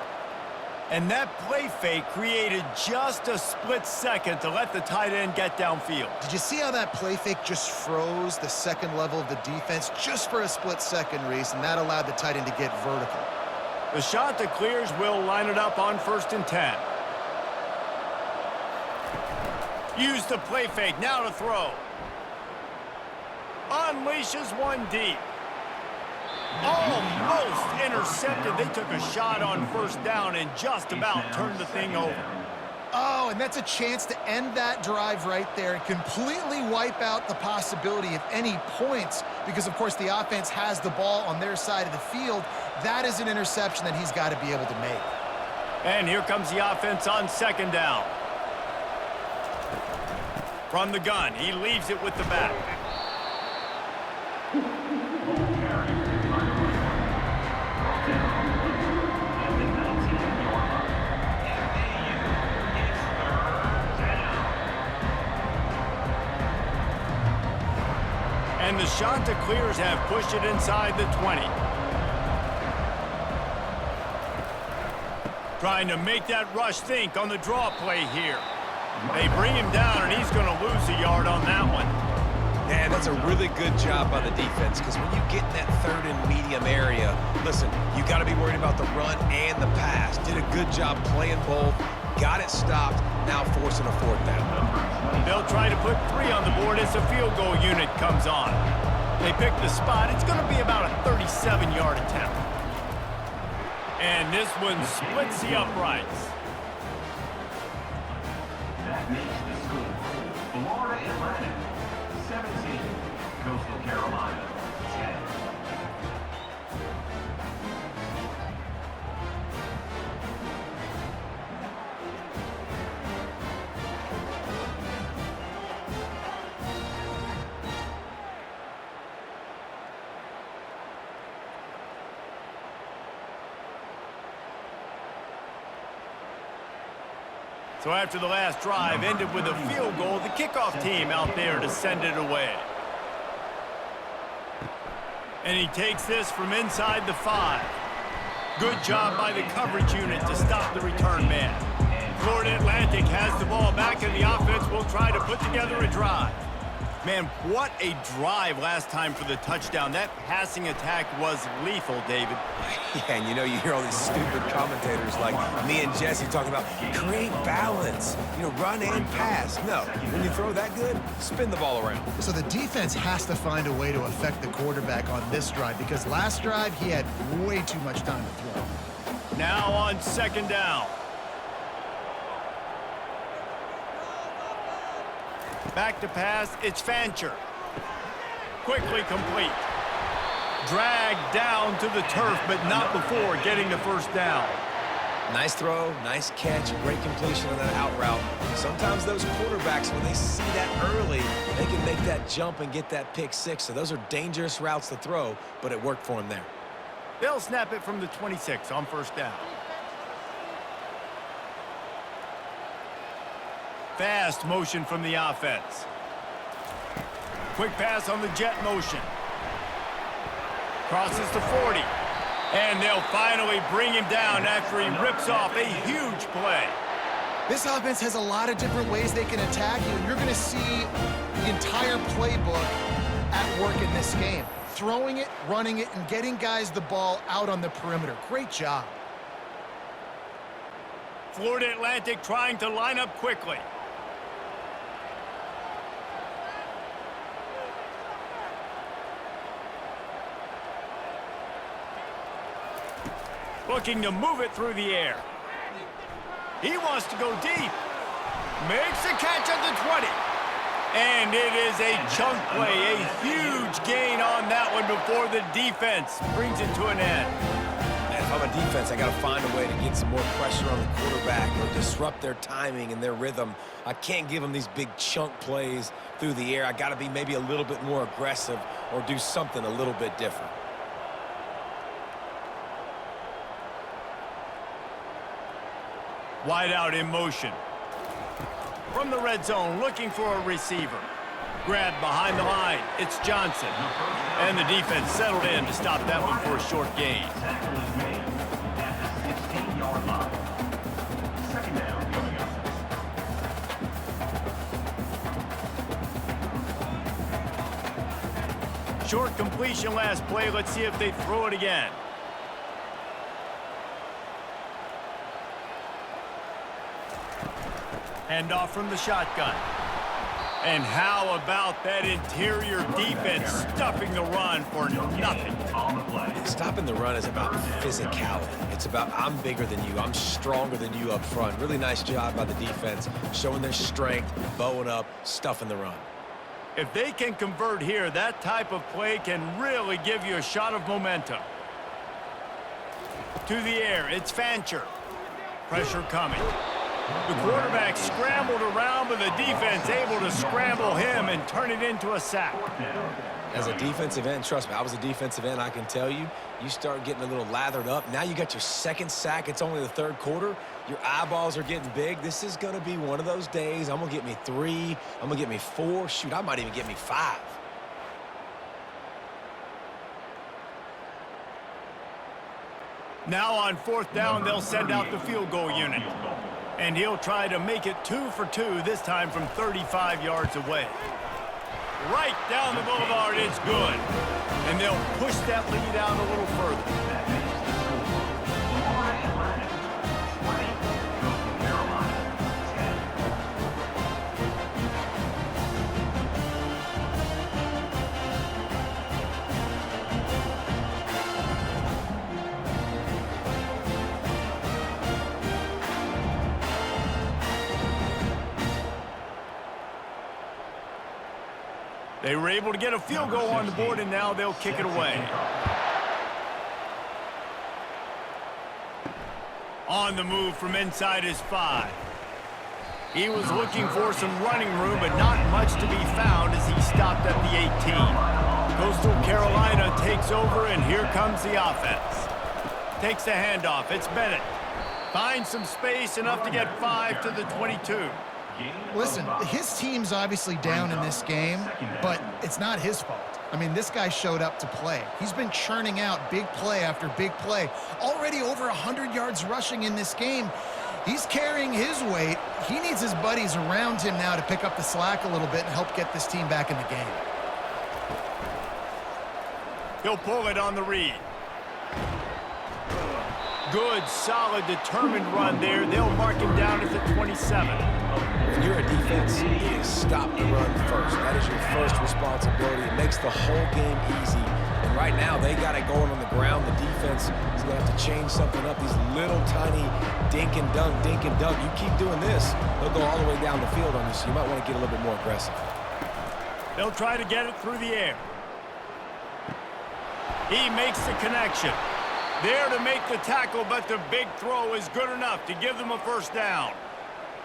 And that play fake created just a split second to let the tight end get downfield. Did you see how that play fake just froze the second level of the defense just for a split second, Reese, and that allowed the tight end to get vertical? The Chanticleers will line it up on 1st and 10. Use the play fake, now to throw. Unleashes one deep. Almost intercepted. They took a shot on first down and just about turned the thing over. Oh, and that's a chance to end that drive right there and completely wipe out the possibility of any points because, of course, the offense has the ball on their side of the field. That is an interception that he's got to be able to make. And here comes the offense on second down. From the gun, he leaves it with the back. And the shot to clears have pushed it inside the 20. Trying to make that rush think on the draw play here. They bring him down, and he's going to lose a yard on that one. Man, that's a really good job by the defense because when you get in that third and medium area, listen, you got to be worried about the run and the pass. Did a good job playing both, got it stopped, now forcing a fourth down. They'll try to put 3 on the board as the field goal unit comes on. They pick the spot. It's going to be about a 37-yard attempt. And this one splits the uprights. That makes the score. Florida Atlantic, 17. Coastal Carolina, 10. So after the last drive ended with a field goal, the kickoff team out there to send it away. And he takes this from inside the 5. Good job by the coverage unit to stop the return man. Florida Atlantic has the ball back, and the offense will try to put together a drive. Man, what a drive last time for the touchdown. That passing attack was lethal, David. Yeah, and you know, you hear all these stupid commentators like me and Jesse talking about create balance, you know, run and pass. No, when you throw that good, spin the ball around. So the defense has to find a way to affect the quarterback on this drive because last drive he had way too much time to throw. Now on second down. Back to pass, it's Fancher. Quickly complete. Dragged down to the turf, but not before getting the first down. Nice throw, nice catch, great completion on that out route. Sometimes those quarterbacks, when they see that early, they can make that jump and get that pick 6. So those are dangerous routes to throw, but it worked for him there. They'll snap it from the 26 on first down. Fast motion from the offense. Quick pass on the jet motion. Crosses the 40. And they'll finally bring him down after he rips off a huge play. This offense has a lot of different ways they can attack you, and you're going to see the entire playbook at work in this game. Throwing it, running it, and getting guys the ball out on the perimeter. Great job. Florida Atlantic trying to line up quickly. Looking to move it through the air. He wants to go deep. Makes a catch at the 20. And it is a chunk play, a huge gain on that one before the defense brings it to an end. And if I'm a defense, I got to find a way to get some more pressure on the quarterback or disrupt their timing and their rhythm. I can't give them these big chunk plays through the air. I got to be maybe a little bit more aggressive or do something a little bit different. Wide out in motion. From the red zone, looking for a receiver. Grabbed behind the line, it's Johnson. And the defense settled in to stop that one for a short gain. Tackle is made at the 16-yard line. Second down coming up. Short completion last play. Let's see if they throw it again. Hand off from the shotgun. And how about that interior defense stuffing the run for nothing? On the play. Stopping the run is about physicality. It's about I'm bigger than you. I'm stronger than you up front. Really nice job by the defense, showing their strength, bowing up, stuffing the run. If they can convert here, that type of play can really give you a shot of momentum. To the air, it's Fancher. Pressure coming. The quarterback scrambled around, but the defense able to scramble him and turn it into a sack. As a defensive end, trust me, I was a defensive end, I can tell you, you start getting a little lathered up. Now you got your second sack. It's only the third quarter. Your eyeballs are getting big. This is going to be one of those days. I'm going to get me 3. I'm going to get me 4. Shoot, I might even get me 5. Now on fourth down, they'll send out the field goal unit. And he'll try to make it 2 for 2, this time from 35 yards away. Right down the boulevard, it's good. And they'll push that lead out a little further. They were able to get a field goal on the board, and now they'll kick it away. On the move from inside his 5. He was looking for some running room, but not much to be found as he stopped at the 18. Coastal Carolina takes over, and here comes the offense. Takes the handoff. It's Bennett. Finds some space, enough to get 5 to the 22. Listen, his team's obviously down in this game, but it's not his fault. I mean, this guy showed up to play. He's been churning out big play after big play. Already over 100 yards rushing in this game. He's carrying his weight. He needs his buddies around him now to pick up the slack a little bit and help get this team back in the game. He'll pull it on the read. Good, solid, determined run there. They'll mark him down at the 27. When you're a defense, it is stop the run first. That is your first responsibility. It makes the whole game easy. And right now, they got it going on the ground. The defense is going to have to change something up. These little tiny dink and dunk, dink and dunk. You keep doing this, they'll go all the way down the field on you, so you might want to get a little bit more aggressive. They'll try to get it through the air. He makes the connection. There to make the tackle, but the big throw is good enough to give them a first down.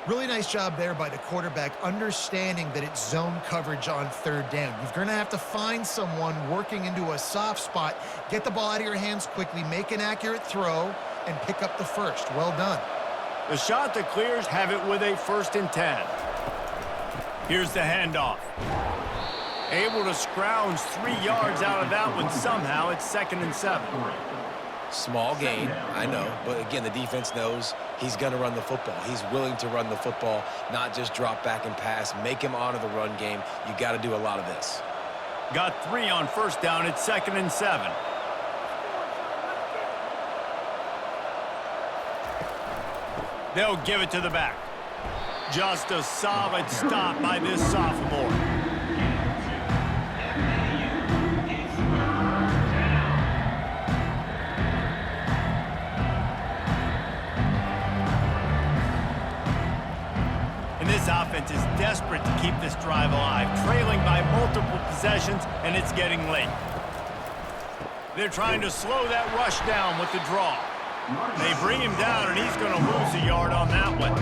Really nice job there by the quarterback, understanding that it's zone coverage on third down. You're going to have to find someone working into a soft spot, get the ball out of your hands quickly, make an accurate throw, and pick up the first. Well done. The shot that clears have it with a 1st and 10. Here's the handoff. Able to scrounge 3 yards out of that one somehow. It's 2nd and 7. Small gain, I know, but again, the defense knows he's going to run the football. He's willing to run the football, not just drop back and pass, make him honor the run game. You got to do a lot of this. Got 3 on first down. It's 2nd and 7. They'll give it to the back. Just a solid stop by this sophomore. This offense is desperate to keep this drive alive, trailing by multiple possessions, and it's getting late. They're trying to slow that rush down with the draw. They bring him down, and he's going to lose a yard on that one.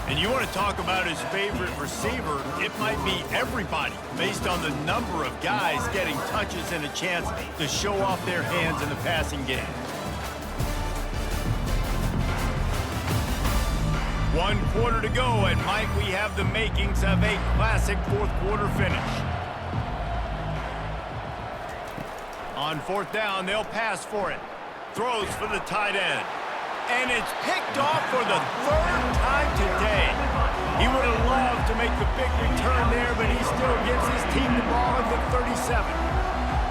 And you want to talk about his favorite receiver, it might be everybody, based on the number of guys getting touches and a chance to show off their hands in the passing game. 1 quarter to go, and Mike, we have the makings of a classic 4th quarter finish. On 4th down, they'll pass for it. Throws for the tight end. And it's picked off for the 3rd time today. He would have loved to make the big return there, but he still gives his team the ball at the 37.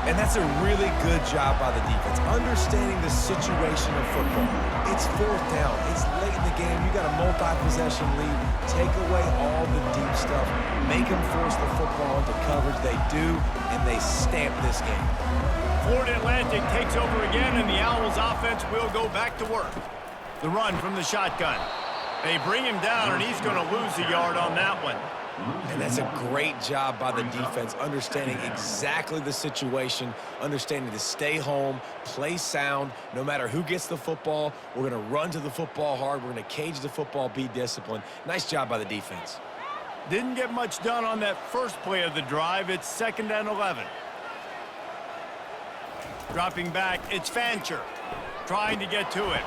And that's a really good job by the defense, understanding the situation of football. It's fourth down. It's late in the game. You got a multi-possession lead. Take away all the deep stuff. Make them force the football into coverage. They do, and they stamp this game. Florida Atlantic takes over again, and the Owls offense will go back to work. The run from the shotgun. They bring him down, and he's going to lose a yard on that one. And that's a great job by the defense, understanding exactly the situation, understanding to stay home, play sound. No matter who gets the football, we're going to run to the football hard. We're going to cage the football, be disciplined. Nice job by the defense. Didn't get much done on that first play of the drive. It's 2nd and 11. Dropping back, it's Fancher. Trying to get to it.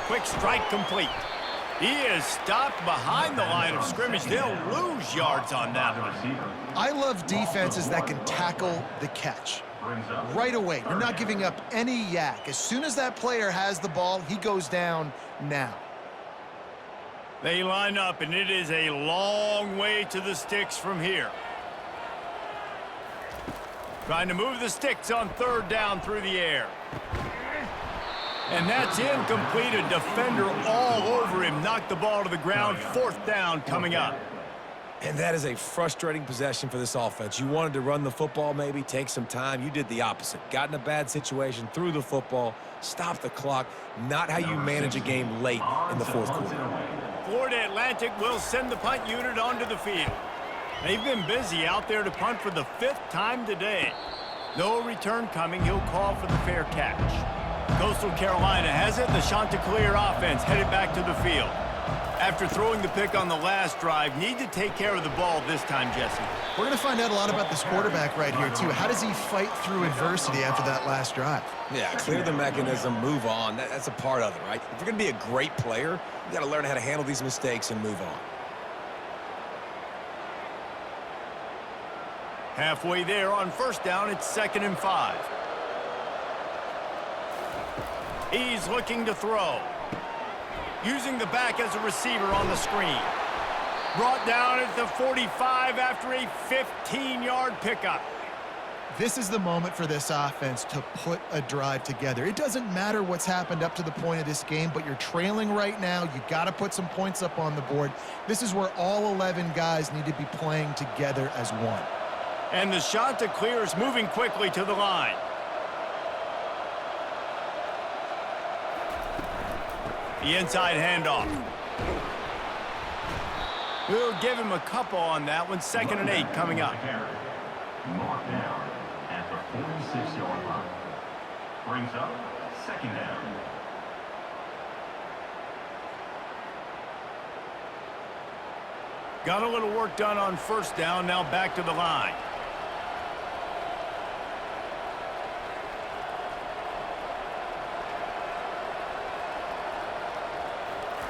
Quick strike complete. He is stopped behind the line of scrimmage. They'll lose yards on that one. I love defenses that can tackle the catch right away. You're not giving up any yak. As soon as that player has the ball, he goes down now. They line up, and it is a long way to the sticks from here. Trying to move the sticks on 3rd down through the air. And that's incomplete. A defender all over him. Knocked the ball to the ground. 4th down coming up. And that is a frustrating possession for this offense. You wanted to run the football, maybe take some time. You did the opposite. Got in a bad situation, threw the football, stopped the clock. Not how you manage a game late in the 4th quarter. Florida Atlantic will send the punt unit onto the field. They've been busy out there to punt for the 5th time today. No return coming. He'll call for the fair catch. Coastal Carolina has it. The Chanticleer offense headed back to the field. After throwing the pick on the last drive, need to take care of the ball this time, Jesse. We're going to find out a lot about this quarterback right here, too. How does he fight through adversity after that last drive? Yeah, clear the mechanism, move on. That's a part of it, right? If you're going to be a great player, you got to learn how to handle these mistakes and move on. Halfway there on 1st down, it's 2nd and 5. He's looking to throw. Using the back as a receiver on the screen. Brought down at the 45 after a 15-yard pickup. This is the moment for this offense to put a drive together. It doesn't matter what's happened up to the point of this game, but you're trailing right now. You got to put some points up on the board. This is where all 11 guys need to be playing together as one. And the Chanticleer is moving quickly to the line. The inside handoff. We'll give him a couple on that one. 2nd and 8 coming up. Marked down at the 46-yard line. Brings up 2nd down. Got a little work done on 1st down. Now back to the line.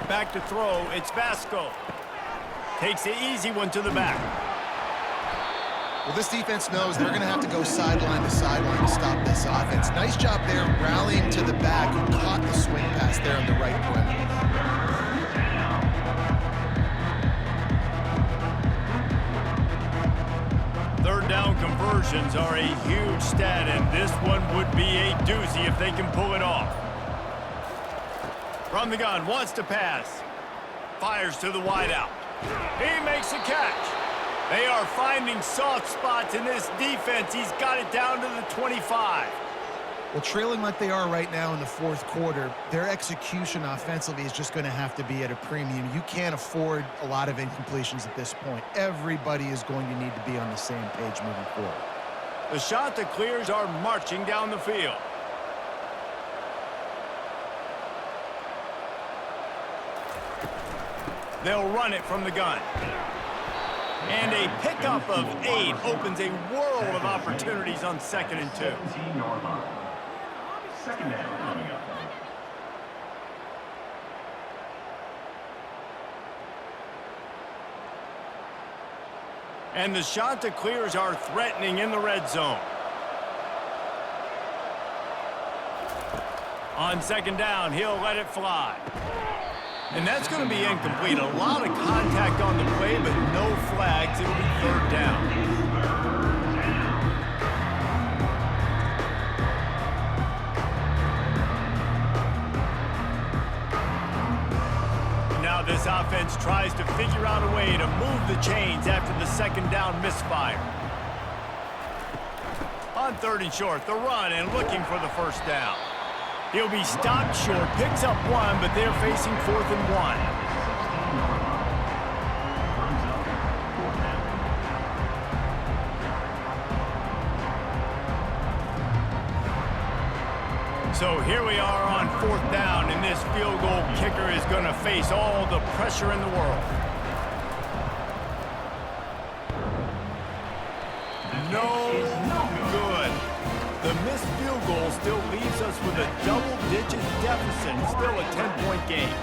Back to throw, it's Vasco. Takes the easy one to the back. Well, this defense knows they're going to have to go sideline to stop this offense. Nice job there rallying to the back, who caught the swing pass there on the right perimeter. 3rd down conversions are a huge stat, and this one would be a doozy if they can pull it off. From the gun, wants to pass. Fires to the wideout. He makes a catch. They are finding soft spots in this defense. He's got it down to the 25. Well, trailing like they are right now in the 4th quarter, their execution offensively is just going to have to be at a premium. You can't afford a lot of incompletions at this point. Everybody is going to need to be on the same page moving forward. The Chanticleers are marching down the field. They'll run it from the gun. And a pickup of 8 opens a world of opportunities on 2nd and 2. 17-yard line. 2nd down coming up. And the Chanticleers are threatening in the red zone. On 2nd down, he'll let it fly. And that's going to be incomplete. A lot of contact on the play, but no flags. It'll be 3rd down. this offense tries to figure out a way to move the chains after the second down misfire. On 3rd and short, the run and looking for the first down. He'll be stopped short, picks up 1, but they're facing 4th and 1. So here we are on 4th down, and this field goal kicker is going to face all the pressure in the world. No good. The missed field goal still leaves us with a double-digit deficit, still a 10-point game.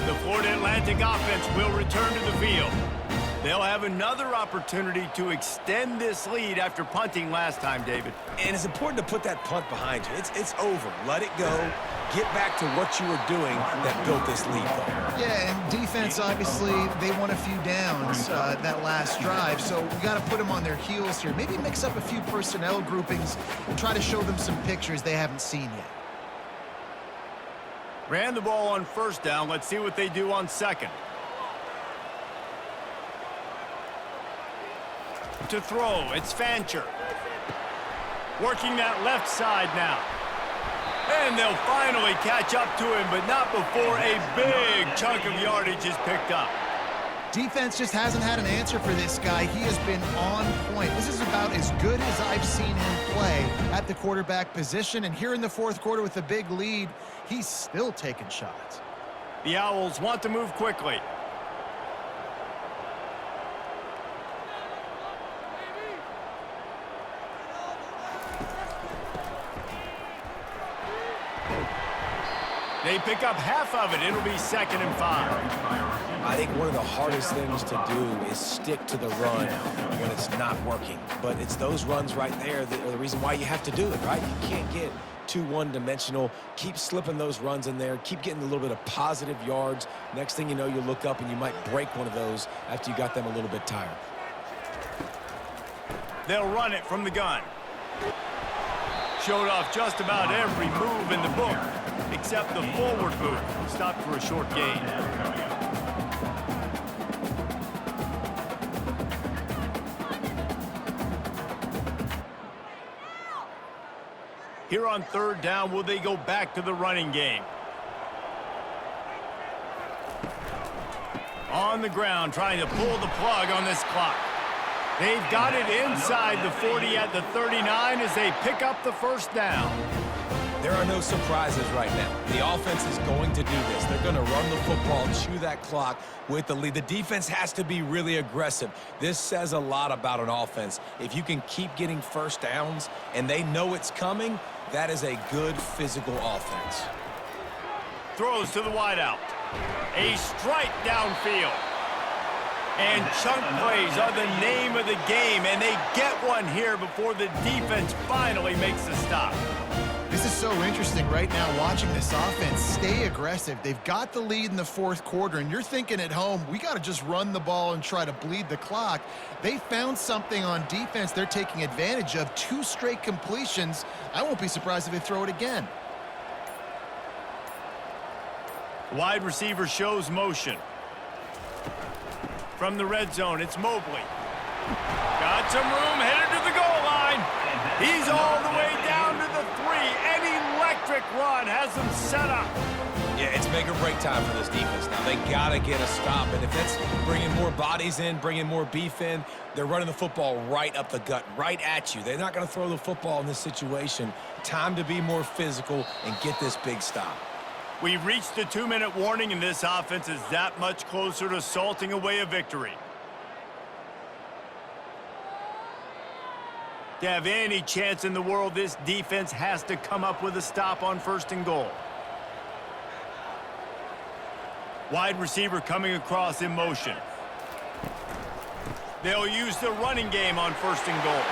The Florida Atlantic offense will return to the field. They'll have another opportunity to extend this lead after punting last time, David. And it's important to put that punt behind you. It's over. Let it go. Get back to what you were doing that built this lead, though. Yeah, and defense, obviously, they won a few downs that last drive, so we got to put them on their heels here. Maybe mix up a few personnel groupings and try to show them some pictures they haven't seen yet. Ran the ball on 1st down. Let's see what they do on 2nd. To throw, it's Fancher. Working that left side now. And they'll finally catch up to him, but not before a big chunk of yardage is picked up. Defense just hasn't had an answer for this guy. He has been on point. This is about as good as I've seen him play at the quarterback position. And here in the 4th quarter with a big lead, he's still taking shots. The Owls want to move quickly. They pick up half of it. It'll be 2nd and 5. I think one of the hardest things to do is stick to the run when it's not working. But it's those runs right there that are the reason why you have to do it, right? You can't get too one-dimensional. Keep slipping those runs in there. Keep getting a little bit of positive yards. Next thing you know, you look up and you might break one of those after you got them a little bit tired. They'll run it from the gun. Showed off just about every move in the book, except the forward move. Stopped for a short gain. Here on 3rd down, will they go back to the running game? On the ground, trying to pull the plug on this clock. They've got it inside the 40 at the 39 as they pick up the 1st down. There are no surprises right now. The offense is going to do this. They're going to run the football, chew that clock with the lead. The defense has to be really aggressive. This says a lot about an offense. If you can keep getting 1st downs and they know it's coming, that is a good physical offense. Throws to the wideout. A strike downfield. And chunk plays are the name of the game, and they get one here before the defense finally makes the stop. This is so interesting right now watching this offense stay aggressive. They've got the lead in the 4th quarter, and you're thinking at home, we got to just run the ball and try to bleed the clock. They found something on defense they're taking advantage of. 2 straight completions. I won't be surprised if they throw it again. Wide receiver shows motion. From the red zone, it's Mobley. Got some room, headed to the goal line. He's all the way down to the 3. An electric run has them set up. Yeah, it's make or break time for this defense. Now, they got to get a stop, and if it's bringing more bodies in, bringing more beef in, they're running the football right up the gut, right at you. They're not going to throw the football in this situation. Time to be more physical and get this big stop. We've reached the 2-minute warning, and this offense is that much closer to salting away a victory. To have any chance in the world, this defense has to come up with a stop on 1st and goal. Wide receiver coming across in motion. They'll use the running game on 1st and goal.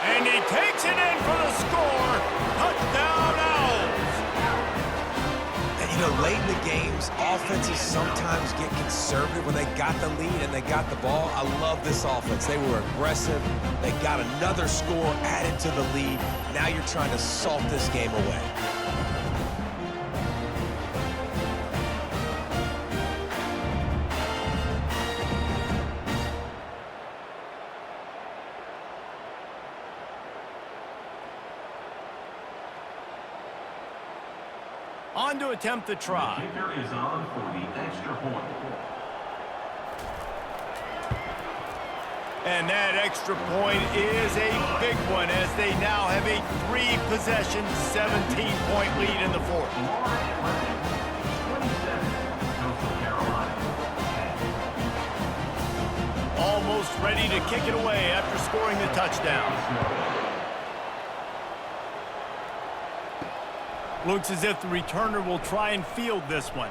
And he takes it in for the score. Touchdown, Owls! You know, late in the games, offenses sometimes get conservative when they got the lead and they got the ball. I love this offense. They were aggressive. They got another score added to the lead. Now you're trying to salt this game away. On to attempt the try. The kicker is on for the extra point. And that extra point is a big one as they now have a 3-possession, 17-point lead in the fourth. 27, Coastal Carolina. Almost ready to kick it away after scoring the touchdown. Looks as if the returner will try and field this one.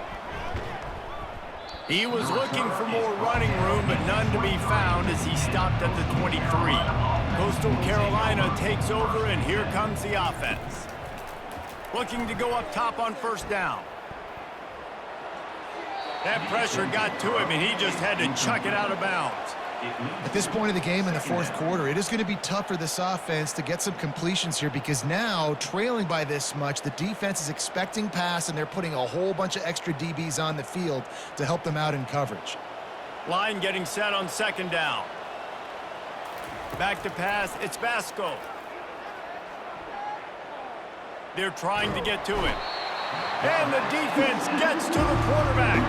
He was looking for more running room, but none to be found as he stopped at the 23. Coastal Carolina takes over, and here comes the offense. Looking to go up top on first down. That pressure got to him, and he just had to chuck it out of bounds. At this point of the game in the fourth quarter, it is going to be tough for this offense to get some completions here because now, trailing by this much, the defense is expecting pass, and they're putting a whole bunch of extra DBs on the field to help them out in coverage. Line getting set on second down. Back to pass, it's Vasco. They're trying to get to it. And the defense gets to the quarterback.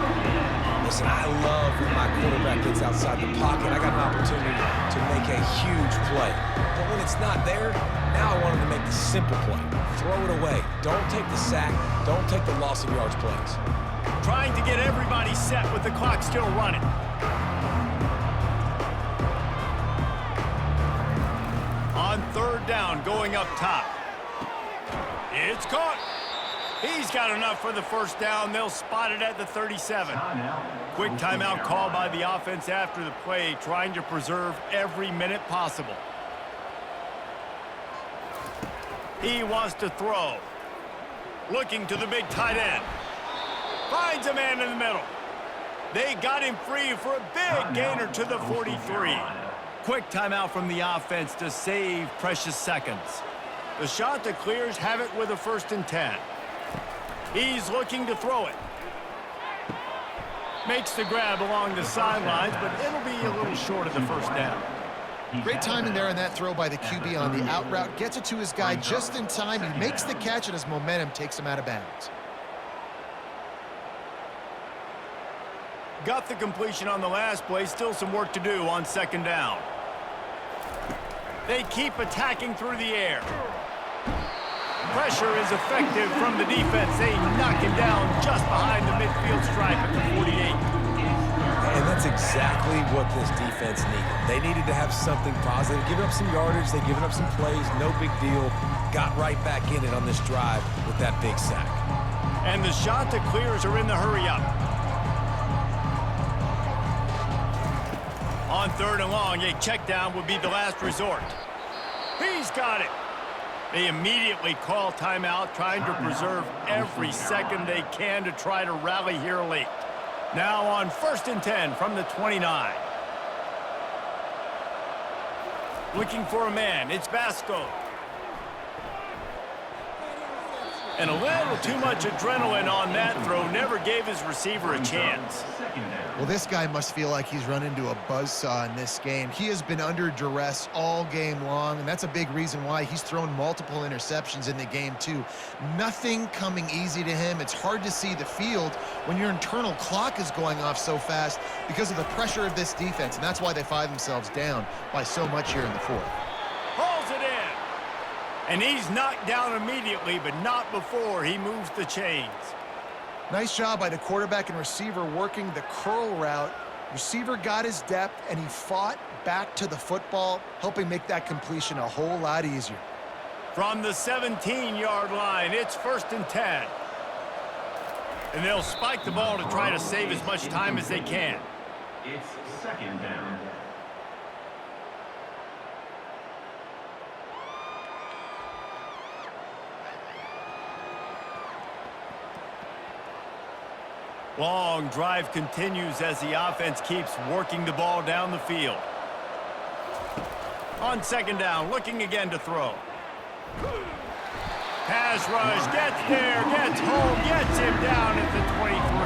Listen, I love when my quarterback gets outside the pocket. I got an opportunity to make a huge play. But when it's not there, now I want him to make the simple play. Throw it away. Don't take the sack. Don't take the loss of yards plays. Trying to get everybody set with the clock still running. On third down, going up top. It's caught. He's got enough for the first down. They'll spot it at the 37. Quick timeout call by the offense after the play, trying to preserve every minute possible. He wants to throw. Looking to the big tight end. Finds a man in the middle. They got him free for a big gainer to the 43. Quick timeout from the offense to save precious seconds. The shot that clears have it with a 1st and 10. He's looking to throw it. Makes the grab along the sidelines, but it'll be a little short of the first down. Great timing there on that throw by the QB on the out route. Gets it to his guy just in time. He makes the catch, and his momentum takes him out of bounds. Got the completion on the last play. Still some work to do on second down. They keep attacking through the air. Pressure is effective from the defense. They knock him down just behind the midfield stripe at the 48. And that's exactly what this defense needed. They needed to have something positive. Giving up some yardage, they've given up some plays, no big deal. Got right back in it on this drive with that big sack. And the shot to clears are in the hurry up. On third and long, a check down would be the last resort. He's got it. They immediately call timeout, trying to preserve every second they can to try to rally here late. Now on 1st and 10 from the 29. Looking for a man, it's Vasco. And a little too much adrenaline on that throw. Never gave his receiver a chance. Well, this guy must feel like he's run into a buzzsaw in this game. He has been under duress all game long, and that's a big reason why he's thrown multiple interceptions in the game, too. Nothing coming easy to him. It's hard to see the field when your internal clock is going off so fast because of the pressure of this defense, and that's why they find themselves down by so much here in the fourth. Hauls it in. And he's knocked down immediately, but not before he moves the chains. Nice job by the quarterback and receiver working the curl route. Receiver got his depth, and he fought back to the football, helping make that completion a whole lot easier. From the 17-yard line, it's 1st and 10. And they'll spike the ball to try to save as much time as they can. It's 2nd down. Long drive continues as the offense keeps working the ball down the field. On second down, looking again to throw. Pass rush, gets there, gets home, gets him down at the 23.